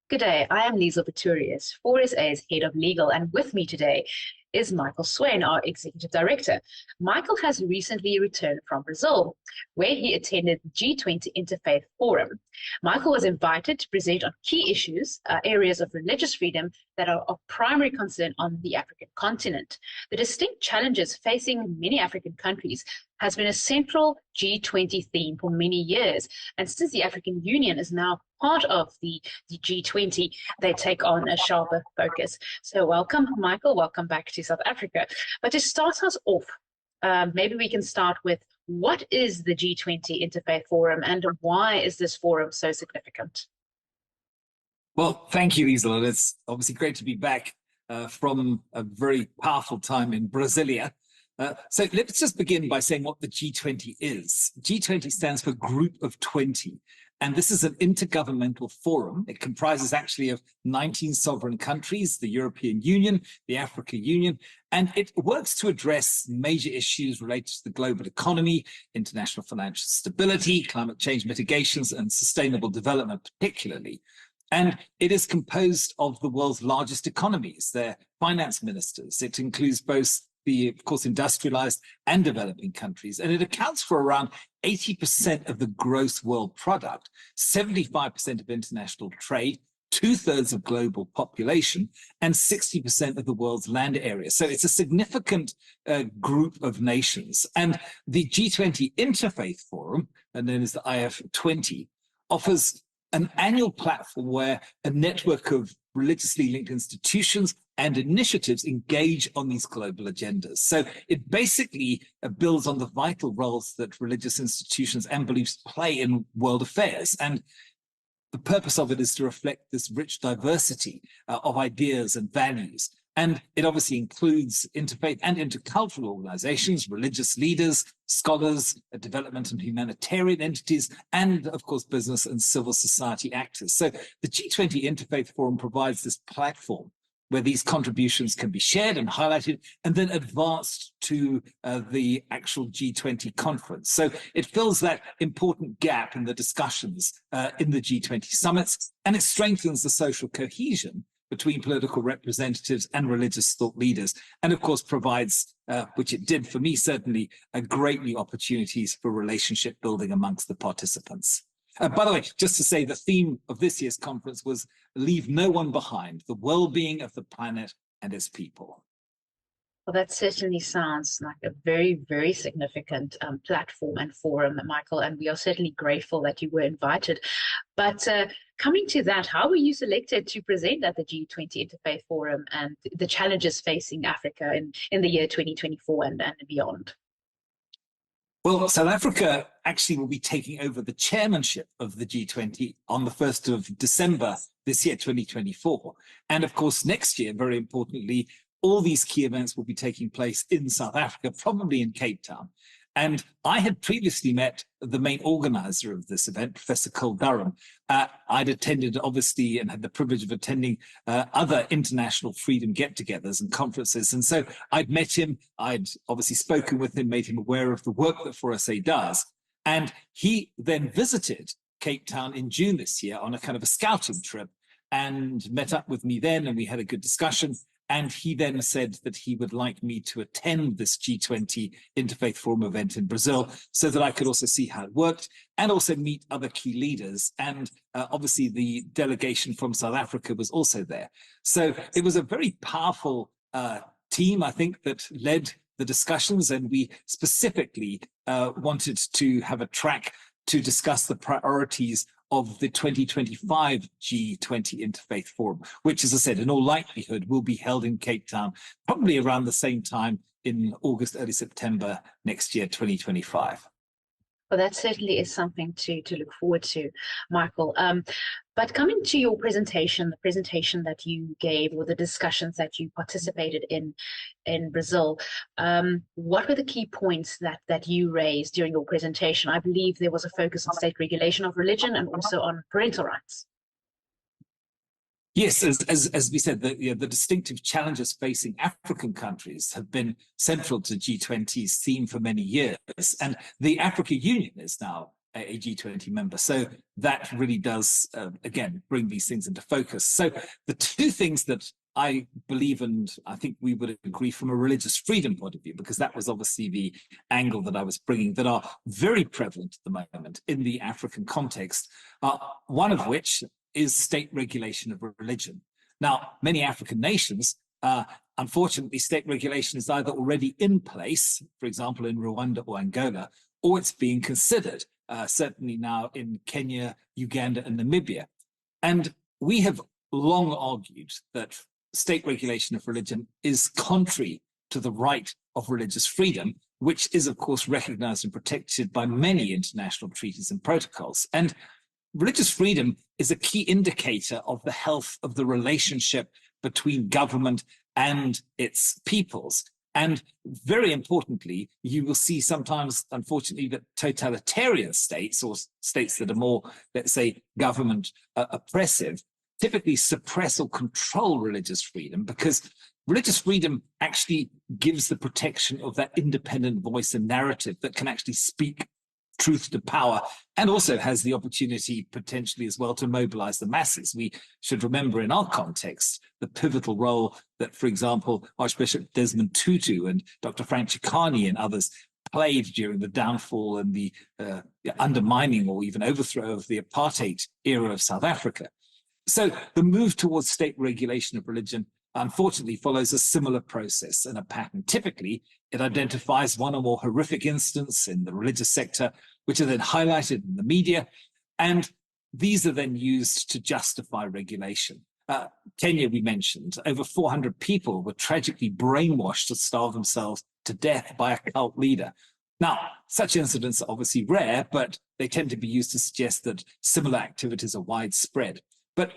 Good day. I am Liesl Peturius, 4SA's Head of Legal, and with me today is Michael Swain, our Executive Director. Michael has recently returned from Brazil, where he attended the G-20 Interfaith Forum. Michael was invited to present on key issues, areas of religious freedom that are of primary concern on the African continent. The distinct challenges facing many African countries has been a central G20 theme for many years. And since the African Union is now part of the G20, they take on a sharper focus. So welcome, Michael. Welcome back to South Africa. But to start us off, maybe we can start with what is the G20 Interfaith Forum and why is this forum so significant? Well, thank you, Liesl. It's obviously great to be back from a very powerful time in Brasilia. So let's just begin by saying what the G20 is. G20 stands for Group of 20, and this is an intergovernmental forum. It comprises actually of 19 sovereign countries, the European Union, the African Union, and it works to address major issues related to the global economy, international financial stability, climate change mitigations, and sustainable development particularly. And it is composed of the world's largest economies, their finance ministers. It includes both the, of course, industrialized and developing countries. And it accounts for around 80% of the gross world product, 75% of international trade, 2/3 of global population, and 60% of the world's land area. So it's a significant group of nations. And the G20 Interfaith Forum, known as the IF20, offers an annual platform where a network of religiously linked institutions and initiatives engage on these global agendas. So it basically builds on the vital roles that religious institutions and beliefs play in world affairs. And the purpose of it is to reflect this rich diversity of ideas and values. And it obviously includes interfaith and intercultural organizations, religious leaders, scholars, development and humanitarian entities, and of course, business and civil society actors. So the G20 Interfaith Forum provides this platform where these contributions can be shared and highlighted and then advanced to the actual G20 conference. So it fills that important gap in the discussions in the G20 summits, and it strengthens the social cohesion between political representatives and religious thought leaders, and of course provides, which it did for me certainly, great new opportunities for relationship building amongst the participants. By the way, just to say, the theme of this year's conference was Leave No One Behind, the well-being of the planet and its people. Well, that certainly sounds like a very, very significant platform and forum, Michael, and we are certainly grateful that you were invited. But coming to that, how were you selected to present at the G20 Interfaith Forum and the challenges facing Africa in the year 2024 and beyond? Well, South Africa actually will be taking over the chairmanship of the G20 on the 1st of December this year, 2024. And of course, next year, very importantly, all these key events will be taking place in South Africa, probably in Cape Town. And I had previously met the main organizer of this event, Professor Cole Durham. I'd attended, obviously, and had the privilege of attending other international freedom get-togethers and conferences. And so I'd met him, I'd obviously spoken with him, made him aware of the work that 4SA does. And he then visited Cape Town in June this year on a kind of a scouting trip and met up with me then, and we had a good discussion. And he then said that he would like me to attend this G20 Interfaith Forum event in Brazil so that I could also see how it worked and also meet other key leaders. And obviously the delegation from South Africa was also there. So it was a very powerful team, I think, that led the discussions. And we specifically wanted to have a track to discuss the priorities of the 2025 G20 Interfaith Forum, which, as I said, in all likelihood will be held in Cape Town, probably around the same time in August, early September next year, 2025. Well, that certainly is something to look forward to, Michael. But coming to your presentation, the presentation that you gave or the discussions that you participated in Brazil, what were the key points that you raised during your presentation? I believe there was a focus on state regulation of religion and also on parental rights. Yes, as we said, the distinctive challenges facing African countries have been central to G20's theme for many years. And the African Union is now a G20 member. So that really does, again, bring these things into focus. So the two things that I believe, and I think we would agree from a religious freedom point of view, because that was obviously the angle that I was bringing, that are very prevalent at the moment in the African context, one of which is state regulation of religion. Now, many African nations, unfortunately, state regulation is either already in place, for example, in Rwanda or Angola, or it's being considered, certainly now in Kenya, Uganda, and Namibia. And we have long argued that state regulation of religion is contrary to the right of religious freedom, which is, of course, recognized and protected by many international treaties and protocols. And religious freedom is a key indicator of the health of the relationship between government and its peoples. And very importantly, you will see sometimes, unfortunately, that totalitarian states, or states that are more, let's say, government oppressive, typically suppress or control religious freedom, because religious freedom actually gives the protection of that independent voice and narrative that can actually speak truth to power, and also has the opportunity potentially as well to mobilize the masses. We should remember in our context the pivotal role that, for example, Archbishop Desmond Tutu and Dr. Frank Chikane and others played during the downfall and the undermining or even overthrow of the apartheid era of South Africa. So the move towards state regulation of religion, unfortunately, follows a similar process and a pattern. Typically, it identifies one or more horrific incidents in the religious sector, which are then highlighted in the media, and these are then used to justify regulation. Kenya, we mentioned, over 400 people were tragically brainwashed to starve themselves to death by a cult leader. Now, such incidents are obviously rare, but they tend to be used to suggest that similar activities are widespread. But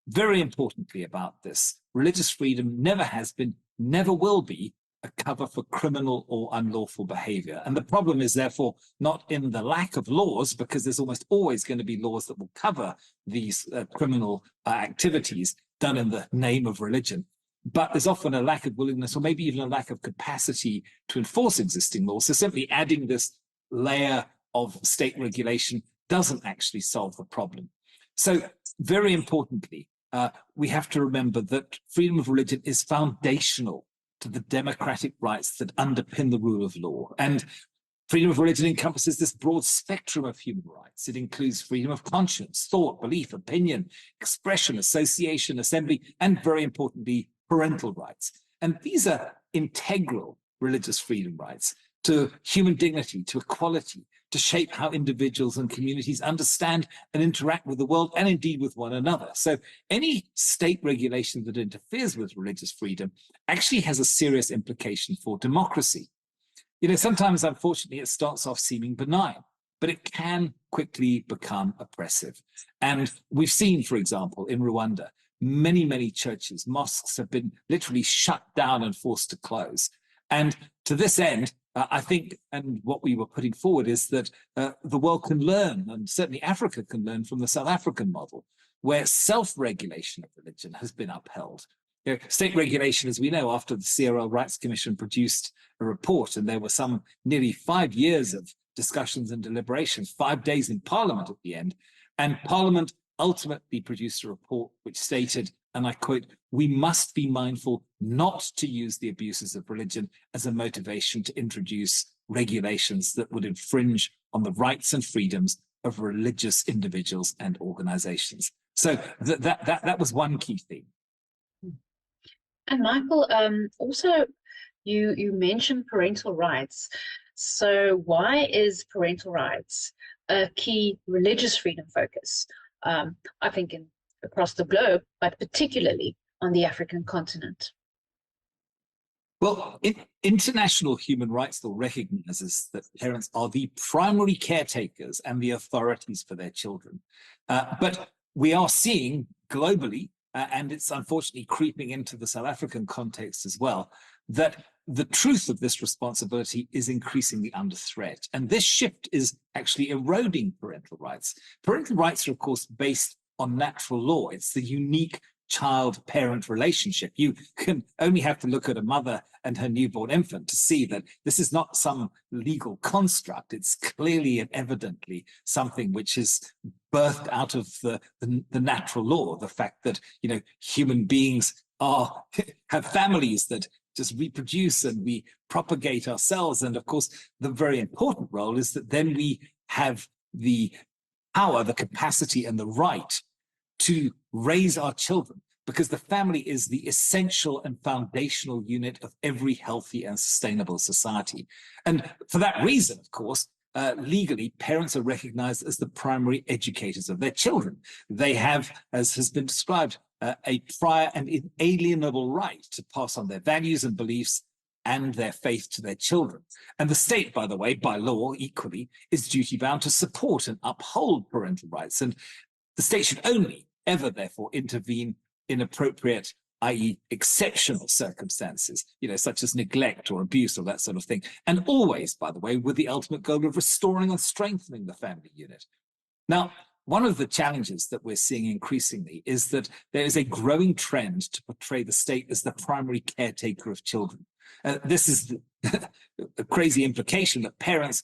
very importantly about this, religious freedom never has been, never will be, a cover for criminal or unlawful behavior. And the problem is therefore not in the lack of laws, because there's almost always going to be laws that will cover these criminal activities done in the name of religion. But there's often a lack of willingness, or maybe even a lack of capacity to enforce existing laws. So simply adding this layer of state regulation doesn't actually solve the problem. So very importantly, we have to remember that freedom of religion is foundational to the democratic rights that underpin the rule of law. And freedom of religion encompasses this broad spectrum of human rights. It includes freedom of conscience, thought, belief, opinion, expression, association, assembly, and very importantly, parental rights. And these are integral religious freedom rights to human dignity, to equality, to shape how individuals and communities understand and interact with the world, and indeed with one another. So any state regulation that interferes with religious freedom actually has a serious implication for democracy. You know, sometimes, unfortunately, it starts off seeming benign, but it can quickly become oppressive. And we've seen, for example, in Rwanda, many churches, mosques have been literally shut down and forced to close. And to this end, I think, and what we were putting forward is that the world can learn, and certainly Africa can learn from the South African model, where self-regulation of religion has been upheld. You know, state regulation, as we know, after the CRL Rights Commission produced a report, and there were some nearly 5 years of discussions and deliberations, 5 days in Parliament at the end, and Parliament ultimately produced a report which stated, and I quote, "We must be mindful not to use the abuses of religion as a motivation to introduce regulations that would infringe on the rights and freedoms of religious individuals and organizations." So that was one key theme. And Michael, also you mentioned parental rights. So why is parental rights a key religious freedom focus? I think across the globe, but particularly on the African continent. Well, international human rights law recognizes that parents are the primary caretakers and the authorities for their children. But we are seeing globally, and it's unfortunately creeping into the South African context as well, that the truth of this responsibility is increasingly under threat. And this shift is actually eroding parental rights. Parental rights are, of course, based on natural law. It's the unique child-parent relationship. You can only have to look at a mother and her newborn infant to see that this is not some legal construct. It's clearly and evidently something which is birthed out of the natural law, the fact that, you know, human beings have families that just reproduce and we propagate ourselves. And of course, the very important role is that then we have the power, the capacity, and the right to raise our children, because the family is the essential and foundational unit of every healthy and sustainable society. And for that reason, of course, legally, parents are recognized as the primary educators of their children. They have, as has been described, a prior and inalienable right to pass on their values and beliefs and their faith to their children. And the state, by the way, by law, equally, is duty-bound to support and uphold parental rights. And the state should only ever, therefore, intervene in appropriate, i.e. exceptional circumstances, you know, such as neglect or abuse or that sort of thing. And always, by the way, with the ultimate goal of restoring and strengthening the family unit. Now, one of the challenges that we're seeing increasingly is that there is a growing trend to portray the state as the primary caretaker of children. This is a crazy implication that parents,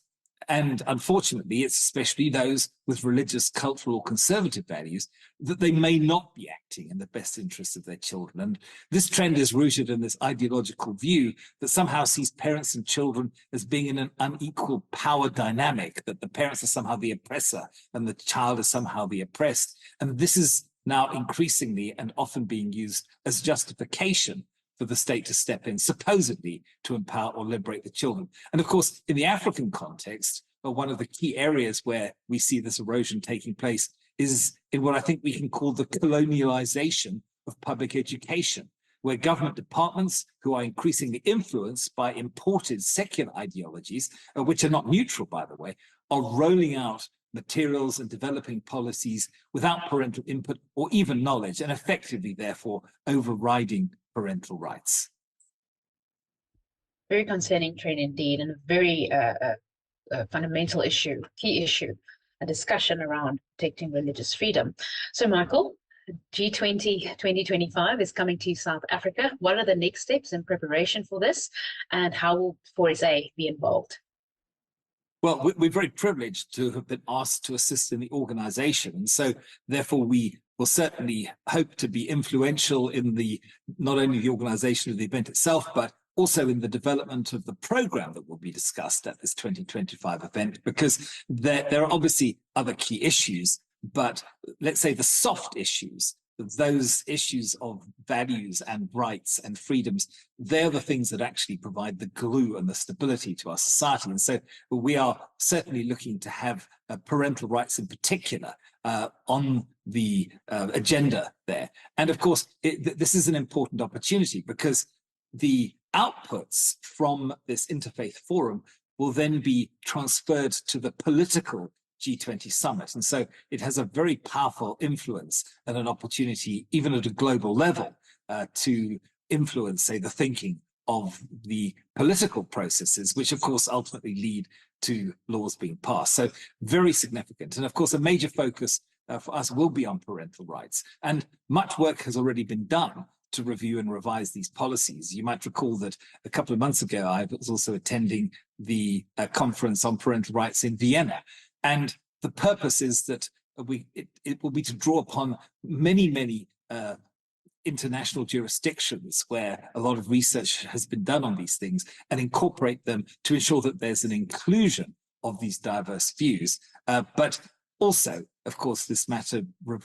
and unfortunately, it's especially those with religious, cultural, or conservative values, that they may not be acting in the best interests of their children. And this trend is rooted in this ideological view that somehow sees parents and children as being in an unequal power dynamic, that the parents are somehow the oppressor and the child is somehow the oppressed. And this is now increasingly and often being used as justification for the state to step in, supposedly to empower or liberate the children. And of course, in the African context, one of the key areas where we see this erosion taking place is in what I think we can call the colonialization of public education, where government departments, who are increasingly influenced by imported secular ideologies, which are not neutral, by the way, are rolling out materials and developing policies without parental input or even knowledge, and effectively, therefore, overriding parental rights. Very concerning trend indeed, and a very fundamental issue, key issue, a discussion around protecting religious freedom. So, Michael, G20 2025 is coming to South Africa. What are the next steps in preparation for this, and how will 4SA be involved? Well, we're very privileged to have been asked to assist in the organization. And so therefore we will certainly hope to be influential in not only the organization of the event itself, but also in the development of the program that will be discussed at this 2025 event, because there are obviously other key issues, but let's say the soft issues, those issues of values and rights and freedoms, they're the things that actually provide the glue and the stability to our society. And so we are certainly looking to have parental rights in particular on the agenda there. And of course, this is an important opportunity, because the outputs from this interfaith forum will then be transferred to the political G20 summit. And so it has a very powerful influence and an opportunity, even at a global level, to influence, say, the thinking of the political processes, which of course ultimately lead to laws being passed. So very significant. And of course, a major focus for us will be on parental rights. And much work has already been done to review and revise these policies. You might recall that a couple of months ago, I was also attending the conference on parental rights in Vienna. And the purpose is that it will be to draw upon many international jurisdictions where a lot of research has been done on these things, and incorporate them to ensure that there's an inclusion of these diverse views. But also, of course, this matter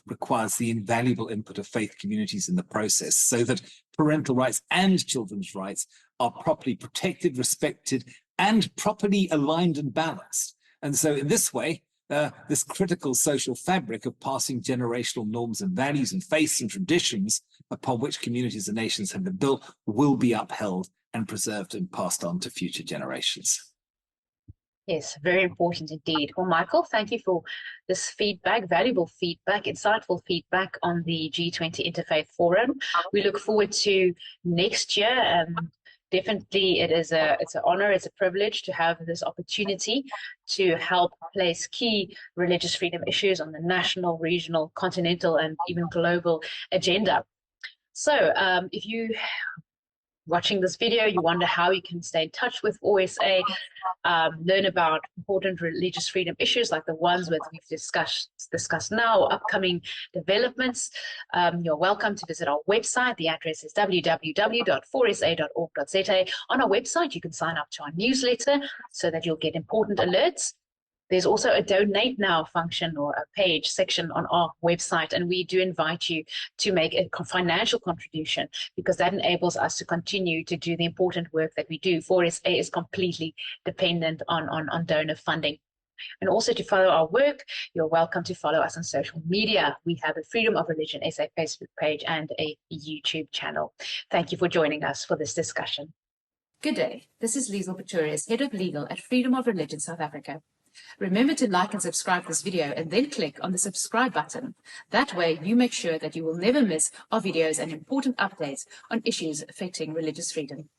requires the invaluable input of faith communities in the process, so that parental rights and children's rights are properly protected, respected, and properly aligned and balanced. And so in this way, this critical social fabric of passing generational norms and values and faiths and traditions upon which communities and nations have been built will be upheld and preserved and passed on to future generations. Yes, very important indeed. Well, Michael, thank you for this feedback, valuable feedback, insightful feedback on the G20 Interfaith Forum. We look forward to next year. Definitely, it's an honor, it's a privilege to have this opportunity to help place key religious freedom issues on the national, regional, continental, and even global agenda. So if you watching this video, you wonder how you can stay in touch with OSA, learn about important religious freedom issues like the ones that we've discussed now, upcoming developments, you're welcome to visit our website. The address is www.4sa.org.za. On our website, you can sign up to our newsletter so that you'll get important alerts. There's also a donate now function or a page section on our website, and we do invite you to make a financial contribution because that enables us to continue to do the important work that we do. 4SA is completely dependent on donor funding. And also to follow our work, you're welcome to follow us on social media. We have a Freedom of Religion SA Facebook page and a YouTube channel. Thank you for joining us for this discussion. Good day. This is Liesl Pretorius, Head of Legal at Freedom of Religion South Africa. Remember to like and subscribe this video and then click on the subscribe button. That way you make sure that you will never miss our videos and important updates on issues affecting religious freedom.